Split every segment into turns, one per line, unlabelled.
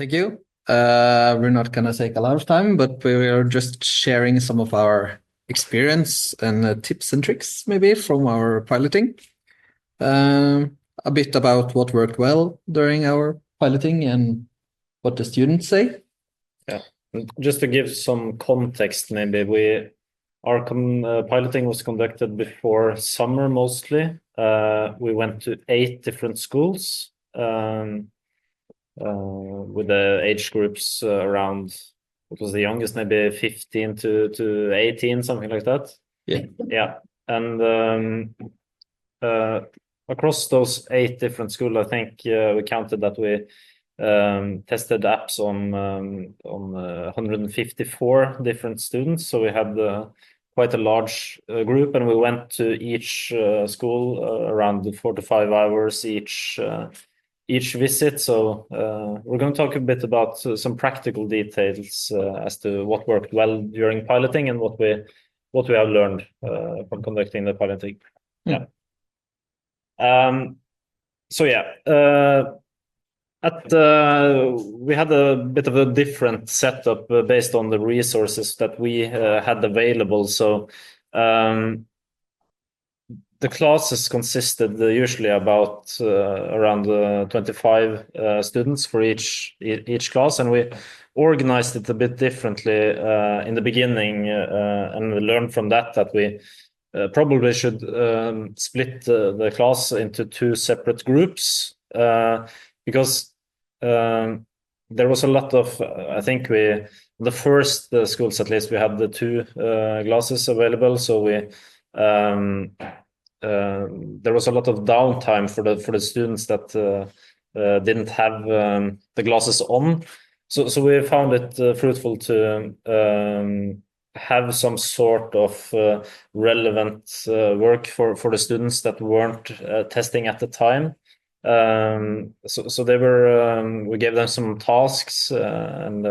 Thank you. We're not going to take a lot of time, but we are just sharing some of our experience and tips and tricks, maybe from our piloting. A bit about what worked well during our piloting and what the students say.
Yeah, just to give some context, maybe our piloting was conducted before summer mostly. We went to 8 different schools. With the age groups around, what was the youngest, maybe 15 to 18, something like that.
Yeah.
And across those 8 different schools, I think we counted that we tested apps on 154 different students. So we had quite a large group, and we went to each school around 4 to 5 hours each visit. So we're going to talk a bit about some practical details as to what worked well during piloting and what we have learned from conducting the piloting. Yeah. So yeah, we had a bit of a different setup based on the resources that we had available. So the classes consisted usually about around 25 students for each class, and we organized it a bit differently in the beginning, and we learned from that we probably should split the class into 2 separate groups because there was a lot of, I think the first schools at least, we had the 2 classes available, so we there was a lot of downtime for the students that didn't have the glasses on. So we found it fruitful to have some sort of relevant work for the students that weren't testing at the time. So they were we gave them some tasks and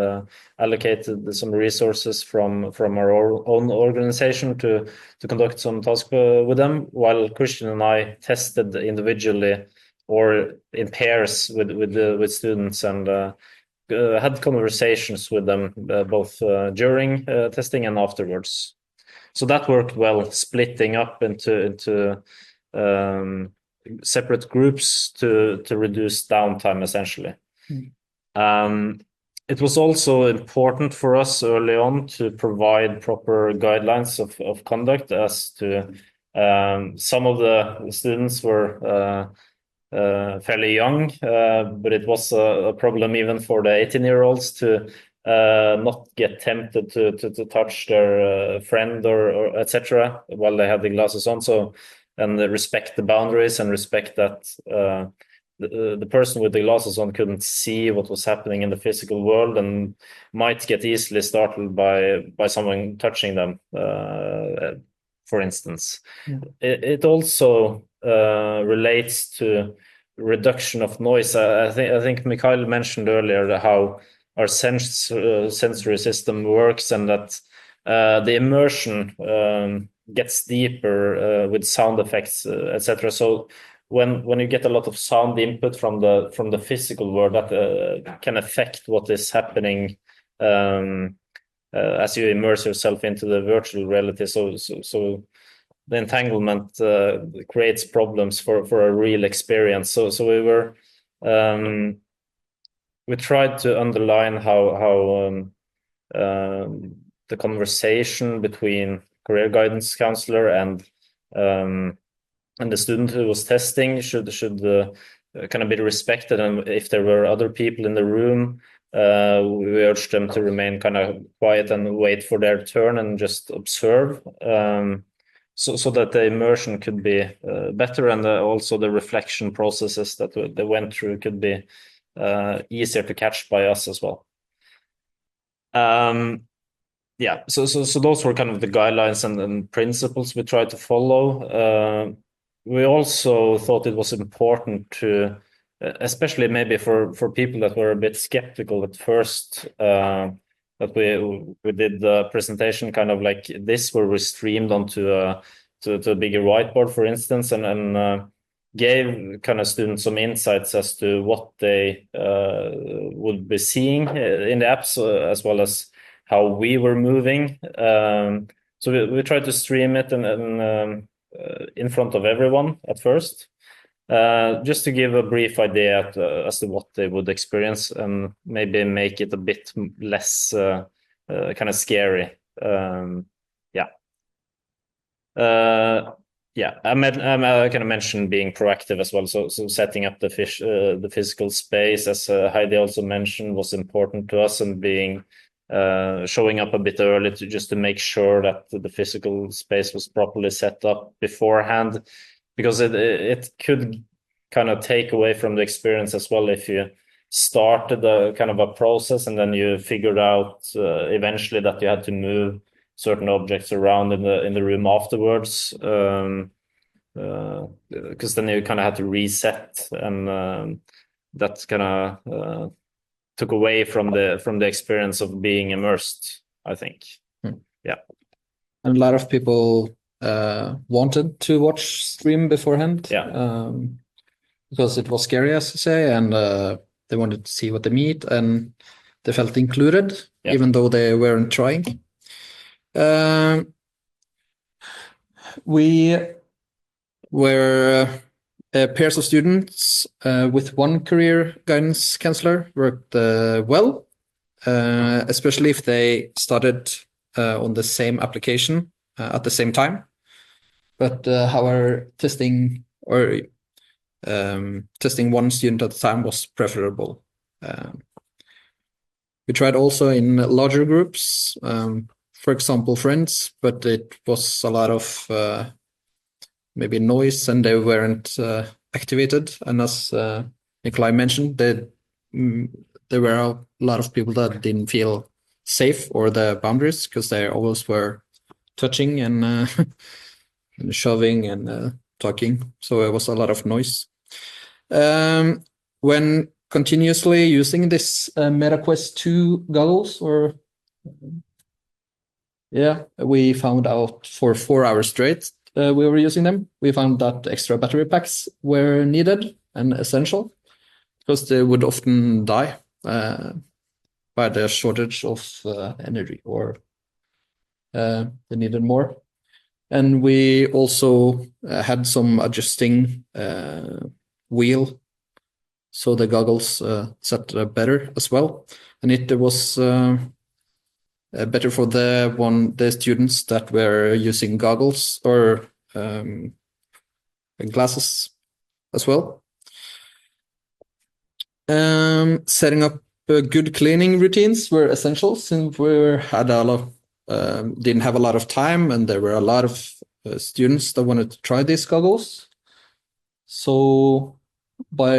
allocated some resources from our own organization to conduct some tasks with them, while Christian and I tested individually or in pairs with students and had conversations with them both during testing and afterwards. So that worked well, splitting up into separate groups to reduce downtime essentially. It was also important for us early on to provide proper guidelines of conduct, as to some of the students were fairly young, but it was a problem even for the 18-year-olds to not get tempted to touch their friend or etc. while they had the glasses on. So, and respect the boundaries and respect that the person with the glasses on couldn't see what was happening in the physical world and might get easily startled by someone touching them, for instance. It also relates to reduction of noise. I think Mikhail mentioned earlier how our sensory system works, and that the immersion gets deeper with sound effects, etc. So when you get a lot of sound input from the physical world, that can affect what is happening as you immerse yourself into the virtual reality. So the entanglement creates problems for a real experience. So we tried to underline how the conversation between career guidance counselor and the student who was testing should kind of be respected, and if there were other people in the room, we urged them to remain kind of quiet and wait for their turn and just observe, so that the immersion could be better, and also the reflection processes that they went through could be easier to catch by us as well. Yeah, so those were kind of the guidelines and principles we tried to follow. We also thought it was important to, especially maybe for people that were a bit skeptical at first, that we did the presentation kind of like this, where we streamed onto to a bigger whiteboard, for instance, and gave kind of students some insights as to what they would be seeing in the apps, as well as how we were moving. So we tried to stream it and in front of everyone at first, just to give a brief idea as to what they would experience and maybe make it a bit less kind of scary. I kind of mentioned being proactive as well. So setting up the physical space, as Heidi also mentioned, was important to us, and being showing up a bit early to make sure that the physical space was properly set up beforehand, because it could kind of take away from the experience as well if you started a kind of a process and then you figured out eventually that you had to move certain objects around in the room afterwards, because then you kind of had to reset, and that kind of took away from the experience of being immersed, I think. Yeah.
And a lot of people wanted to watch stream beforehand.
Yeah.
Because it was scary, as you say, and they wanted to see what they meet, and they felt included, even though they weren't trying. We were pairs of students with one career guidance counselor worked well, especially if they started on the same application at the same time. But however, testing one student at a time was preferable. We tried also in larger groups, for example, friends, but it was a lot of maybe noise, and they weren't activated. And as Nikolai mentioned, there were a lot of people that didn't feel safe or the boundaries, because they always were touching and, and shoving and talking. So it was a lot of noise. When continuously using this MetaQuest 2 goggles, we found out for 4 hours straight we were using them. We found that extra battery packs were needed and essential, because they would often die by the shortage of energy, or they needed more. And we also had some adjusting wheel, so the goggles sat better as well. And it was better for the students that were using goggles or glasses as well. Setting up good cleaning routines were essential, since we didn't have a lot of time, and there were a lot of students that wanted to try these goggles. So by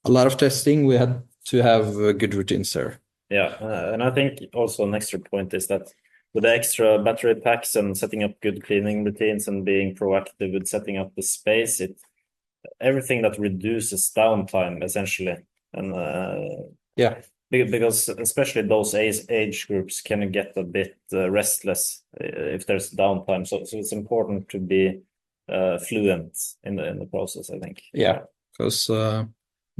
a lot of testing, we had to have good routines there.
Yeah, and I think also an extra point is that with the extra battery packs and setting up good cleaning routines and being proactive with setting up the space, everything that reduces downtime essentially, and because especially those age groups can get a bit restless if there's downtime. So it's important to be fluent in the process, I think.
Yeah, because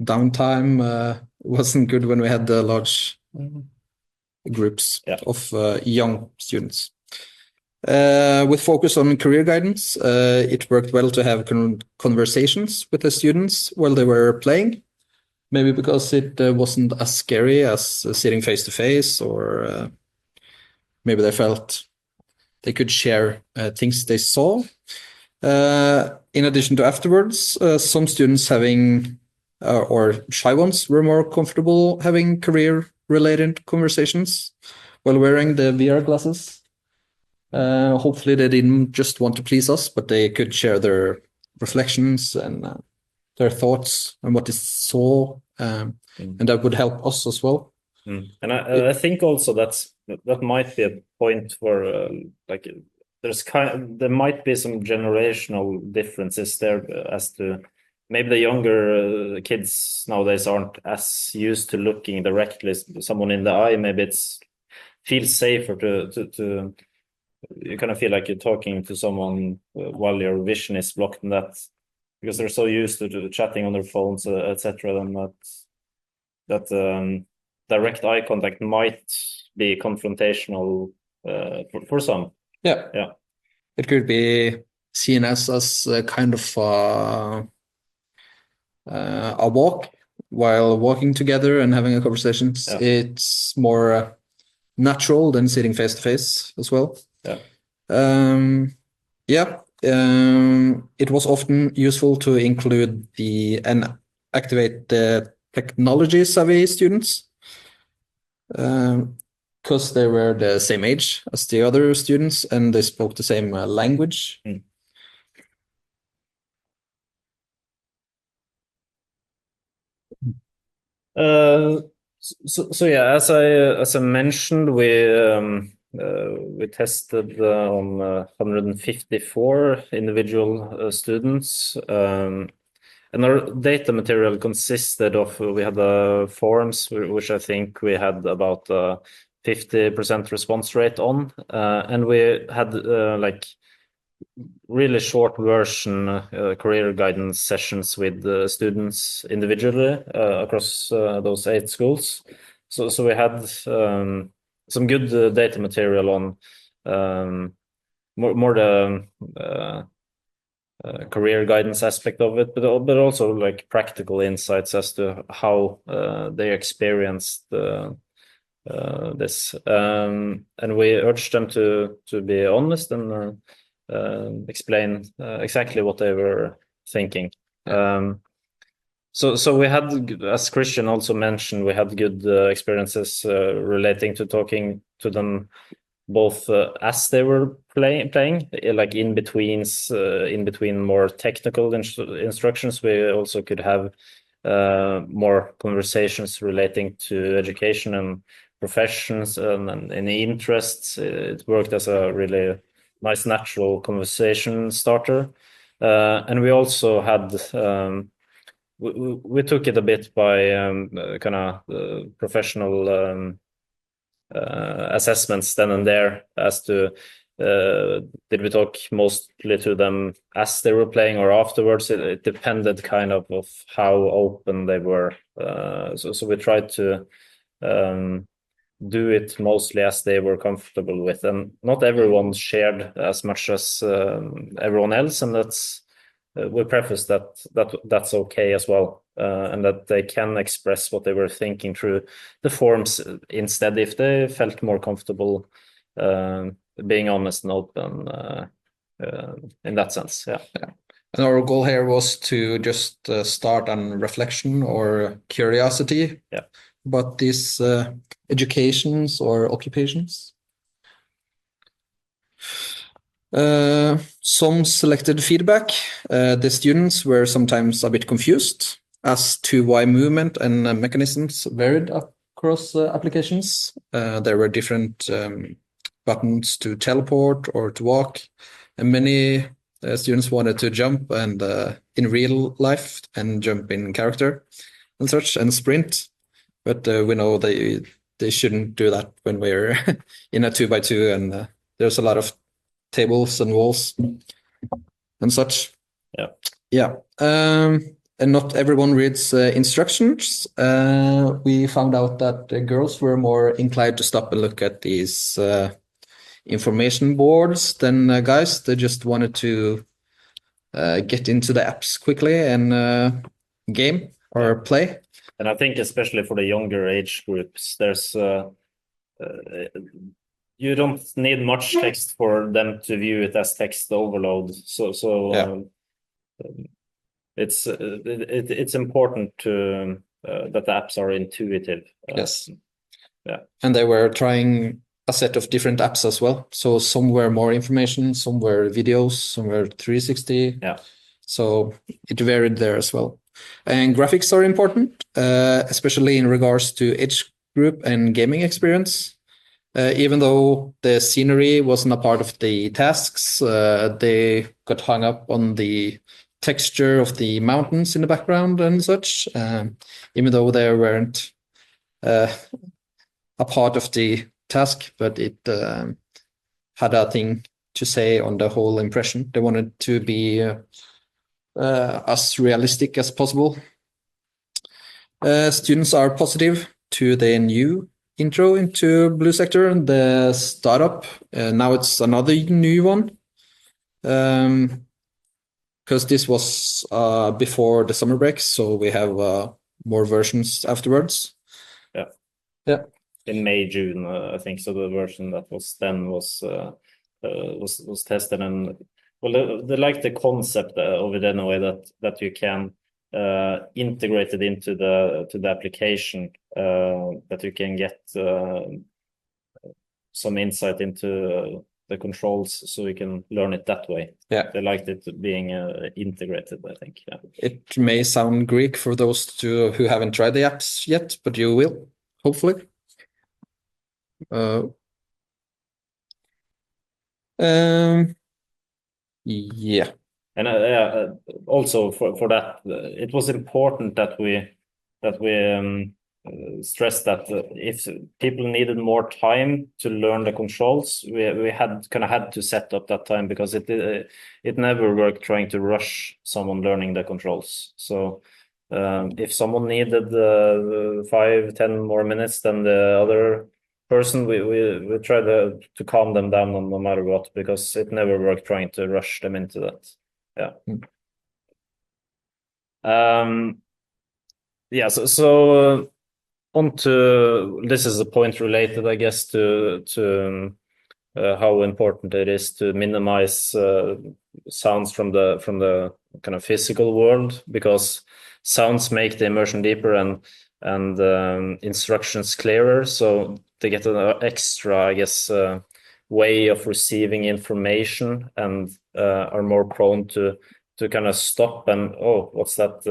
downtime wasn't good when we had the large groups of young students. With focus on career guidance, it worked well to have conversations with the students while they were playing. Maybe because it wasn't as scary as sitting face to face, or maybe they felt they could share things they saw. In addition to afterwards, some students having or shy ones were more comfortable having career-related conversations while wearing the VR glasses. Hopefully they didn't just want to please us, but they could share their reflections and their thoughts on what they saw, and that would help us as well.
And I think also that might be a point for like there might be some generational differences there, as to maybe the younger kids nowadays aren't as used to looking directly someone in the eye. Maybe feels safer to you kind of feel like you're talking to someone while your vision is blocked, and that because they're so used to chatting on their phones, etc. Then that direct eye contact might be confrontational for some.
Yeah. It could be seen as a kind of a walk while walking together and having a conversation.
Yeah.
It's more natural than sitting face to face as well. It was often useful to include and activate the technology savvy students, because they were the same age as the other students and they spoke the same language.
So yeah, as I mentioned, we tested on 154 individual students, and our data material consisted of, we had forms which I think we had about 50% response rate on, and we had like really short version career guidance sessions with the students individually across those 8 schools. So we had some good data material on more the career guidance aspect of it, but also like practical insights as to how they experienced this, and we urged them to be honest and explain exactly what they were thinking. So we had, as Christian also mentioned, we had good experiences relating to talking to them both as they were playing, like in between more technical instructions. We also could have more conversations relating to education and professions and any interests. It worked as a really nice natural conversation starter, and we also had we took it a bit by kind of professional assessments then and there as to did we talk mostly to them as they were playing or afterwards. It depended kind of how open they were, so we tried to do it mostly as they were comfortable with, and not everyone shared as much as everyone else, and that's we preface that's okay as well, and that they can express what they were thinking through the forms instead if they felt more comfortable being honest and open in that sense.
And our goal here was to just start on reflection or curiosity about these educations or occupations. Some selected feedback. The students were sometimes a bit confused as to why movement and mechanisms varied across applications. There were different buttons to teleport or to walk, and many students wanted to jump and in real life and jump in character and such and sprint, but we know they shouldn't do that when we're in a 2x2 and there's a lot of tables and walls and such. And not everyone reads instructions. We found out that the girls were more inclined to stop and look at these information boards than guys. They just wanted to get into the apps quickly and game or play.
And I think especially for the younger age groups, there's you don't need much text for them to view it as text overload. So it's important to that the apps are intuitive.
Yes. And they were trying a set of different apps as well. So some were more information, some were videos, some were 360. So it varied there as well. And graphics are important, especially in regards to age group and gaming experience. Even though the scenery wasn't a part of the tasks, they got hung up on the texture of the mountains in the background and such, even though they weren't a part of the task, but it had a thing to say on the whole impression. They wanted to be as realistic as possible. Students are positive to the new intro into Blue Sector, the startup. Now it's another new one. Because this was before the summer break, so we have more versions afterwards. Yeah.
In May, June, I think. So the version that was then was tested, and well, they like the concept of it in a way that you can integrate it into the application, that you can get some insight into the controls, so you can learn it that way.
Yeah,
they liked it being integrated, I think. Yeah.
It may sound Greek for those who haven't tried the apps yet, but you will, hopefully. Yeah.
And also for that, it was important that we stress that if people needed more time to learn the controls, we had to set up that time, because it never worked trying to rush someone learning the controls. So if someone needed 5-10 more minutes than the other person, we try to calm them down no matter what, because it never worked trying to rush them into that. So on to, this is a point related, I guess, to how important it is to minimize sounds from the kind of physical world, because sounds make the immersion deeper and instructions clearer, so they get an extra, I guess, way of receiving information, and are more prone to kind of stop and, oh, what's that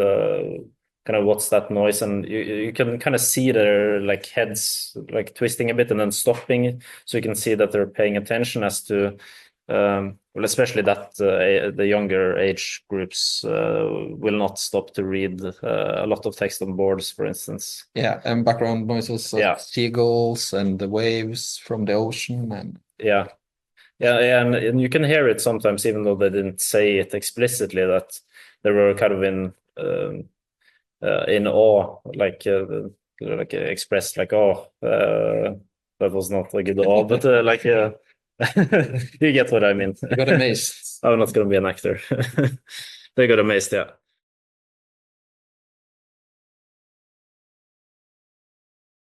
what's that noise, and you can kind of see their like heads like twisting a bit and then stopping, so you can see that they're paying attention as to well, especially that the younger age groups will not stop to read a lot of text on boards, for instance.
Yeah, and background noises of seagulls and the waves from the ocean. And
and you can hear it sometimes, even though they didn't say it explicitly, that they were kind of in awe, like expressed like, oh, that was not a good awe, but like you get what I mean.
You got amazed.
I'm not going to be an actor. They got amazed, yeah.